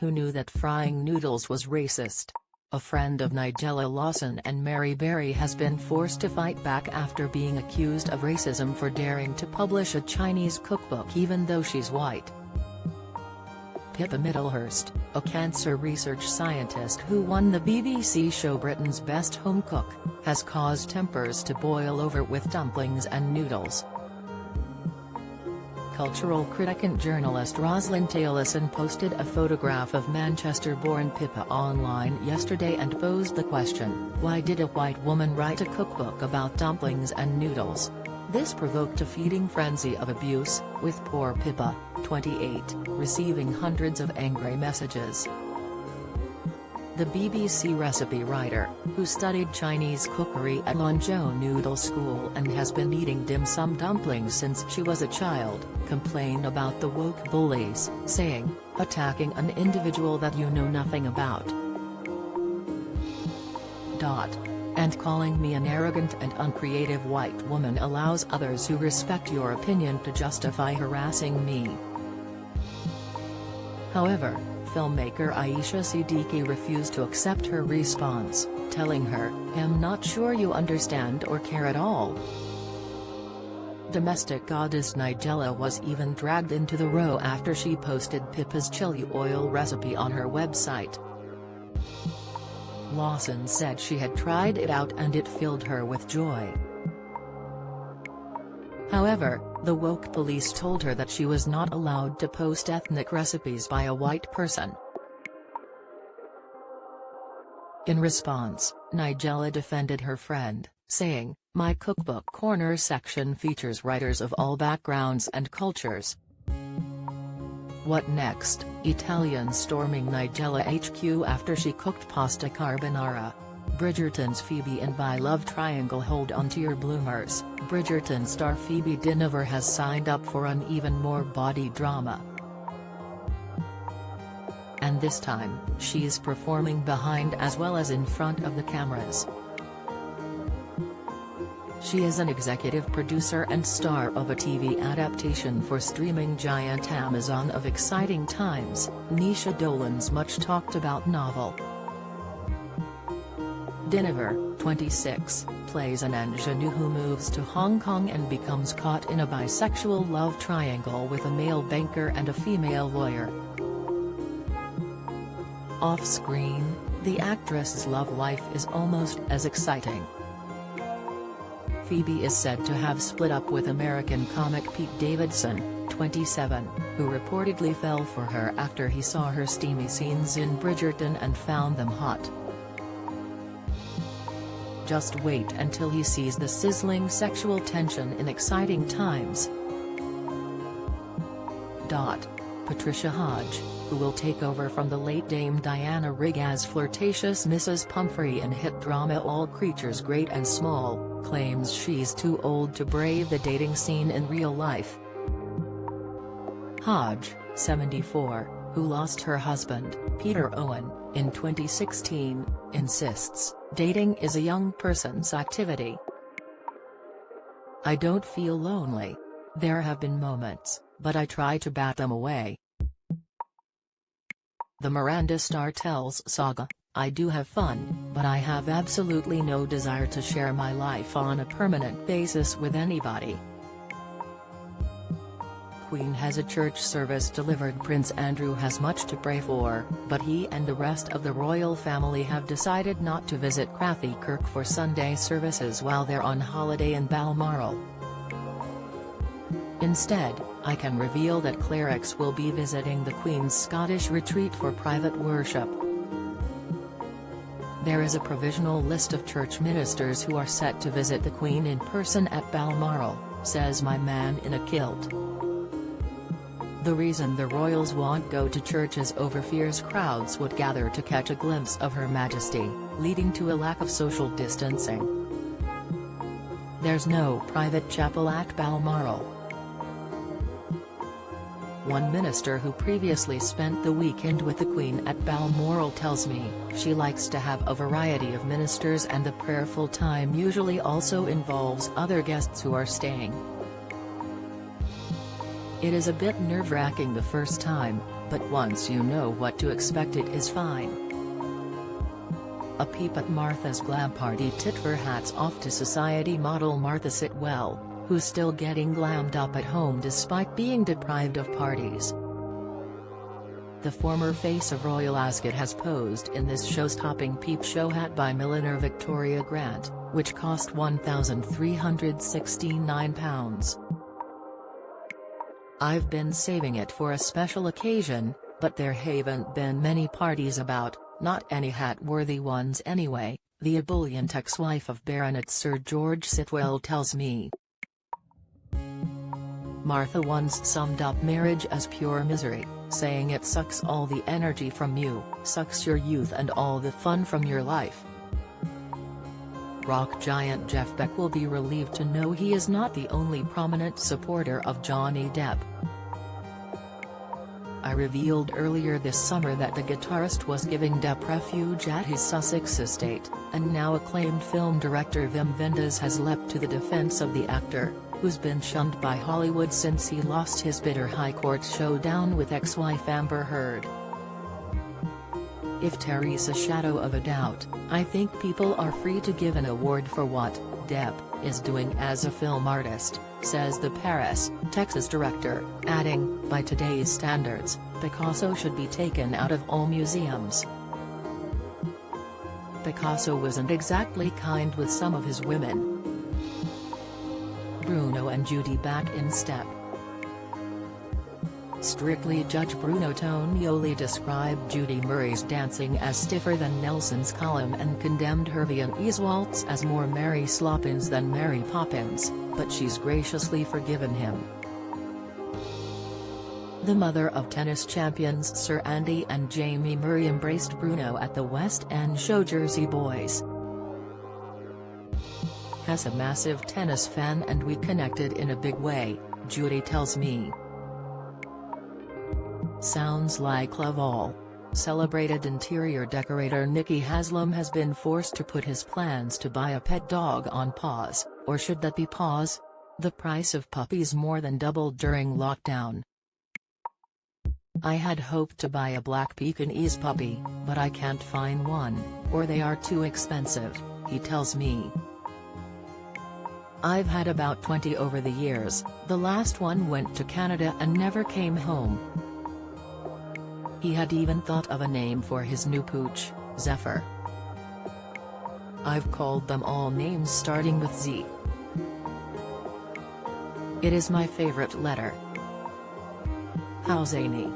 who knew that frying noodles was racist. A friend of Nigella Lawson and Mary Berry has been forced to fight back after being accused of racism for daring to publish a Chinese cookbook even though she's white. Pippa Middlehurst, a cancer research scientist who won the BBC show Britain's Best Home Cook, has caused tempers to boil over with dumplings and noodles. Cultural critic and journalist Rosalind Taylorson posted a photograph of Manchester-born Pippa online yesterday and posed the question, why did a white woman write a cookbook about dumplings and noodles? This provoked a feeding frenzy of abuse, with poor Pippa, 28, receiving hundreds of angry messages. The BBC recipe writer, who studied Chinese cookery at Lanzhou Noodle School and has been eating dim sum dumplings since she was a child, complained about the woke bullies, saying, "Attacking an individual that you know nothing about. And calling me an arrogant and uncreative white woman allows others who respect your opinion to justify harassing me." However, filmmaker Aisha Siddiqui refused to accept her response, telling her, "I'm not sure you understand or care at all." Domestic goddess Nigella was even dragged into the row after she posted Pippa's chili oil recipe on her website. Lawson said she had tried it out and it filled her with joy. However, the woke police told her that she was not allowed to post ethnic recipes by a white person. In response, Nigella defended her friend, saying, "My cookbook corner section features writers of all backgrounds and cultures." What next? Italians storming Nigella HQ after she cooked pasta carbonara. Bridgerton's Phoebe and Vi love triangle hold on to your bloomers. Bridgerton star Phoebe Dynevor has signed up for an even more body drama. And this time, she's performing behind as well as in front of the cameras. She is an executive producer and star of a TV adaptation for streaming giant Amazon of Exciting Times, Nisha Dolan's much-talked-about novel. Dynevor, 26, plays an ingenue who moves to Hong Kong and becomes caught in a bisexual love triangle with a male banker and a female lawyer. Off-screen, the actress's love life is almost as exciting. Phoebe is said to have split up with American comic Pete Davidson, 27, who reportedly fell for her after he saw her steamy scenes in Bridgerton and found them hot. Just wait until he sees the sizzling sexual tension in Exciting Times. Patricia Hodge, who will take over from the late Dame Diana Rigg as flirtatious Mrs. Pumphrey in hit drama All Creatures Great and Small, claims she's too old to brave the dating scene in real life. Hodge, 74, who lost her husband, Peter Owen, in 2016, insists, dating is a young person's activity. "I don't feel lonely. There have been moments, but I try to bat them away." The Miranda star tells Saga, "I do have fun, but I have absolutely no desire to share my life on a permanent basis with anybody." Queen has a church service delivered. Prince Andrew has much to pray for, but he and the rest of the royal family have decided not to visit Crathie Kirk for Sunday services while they're on holiday in Balmoral. Instead, I can reveal that clerics will be visiting the Queen's Scottish retreat for private worship. There is a provisional list of church ministers who are set to visit the Queen in person at Balmoral, says my man in a kilt. The reason the royals won't go to church is over fears crowds would gather to catch a glimpse of Her Majesty, leading to a lack of social distancing. There's no private chapel at Balmoral. One minister who previously spent the weekend with the Queen at Balmoral tells me, she likes to have a variety of ministers and the prayerful time usually also involves other guests who are staying. It is a bit nerve-wracking the first time, but once you know what to expect it is fine. A peep at Martha's glam party tit for hats off to society model Martha Sitwell, who's still getting glammed up at home despite being deprived of parties. The former face of Royal Ascot has posed in this show-stopping peep show hat by milliner Victoria Grant, which cost £1,369. "I've been saving it for a special occasion, but there haven't been many parties about, not any hat-worthy ones anyway," the ebullient ex-wife of Baronet Sir George Sitwell tells me. Martha once summed up marriage as pure misery, saying it sucks all the energy from you, sucks your youth and all the fun from your life. Rock giant Jeff Beck will be relieved to know he is not the only prominent supporter of Johnny Depp. "I revealed earlier this summer that the guitarist was giving Depp refuge at his Sussex estate, and now acclaimed film director Wim Wenders has leapt to the defense of the actor, who's been shunned by Hollywood since he lost his bitter High Court showdown with ex-wife Amber Heard. If there's a shadow of a doubt, I think people are free to give an award for what Depp is doing as a film artist," says the Paris, Texas director, adding, "By today's standards, Picasso should be taken out of all museums." Picasso wasn't exactly kind with some of his women. Bruno and Judy back in step. Strictly Judge Bruno Tonioli described Judy Murray's dancing as stiffer than Nelson's column and condemned her Viennese waltz as more Mary Sloppins than Mary Poppins, but she's graciously forgiven him. The mother of tennis champions Sir Andy and Jamie Murray embraced Bruno at the West End show Jersey Boys. "Has a massive tennis fan and we connected in a big way," Judy tells me. "Sounds like love all." Celebrated interior decorator Nicky Haslam has been forced to put his plans to buy a pet dog on pause, or should that be pause? The price of puppies more than doubled during lockdown. "I had hoped to buy a black Pekingese puppy, but I can't find one, or they are too expensive," he tells me. "I've had about 20 over the years, the last one went to Canada and never came home." He had even thought of a name for his new pooch, Zephyr. "I've called them all names starting with Z. It is my favorite letter." How zany.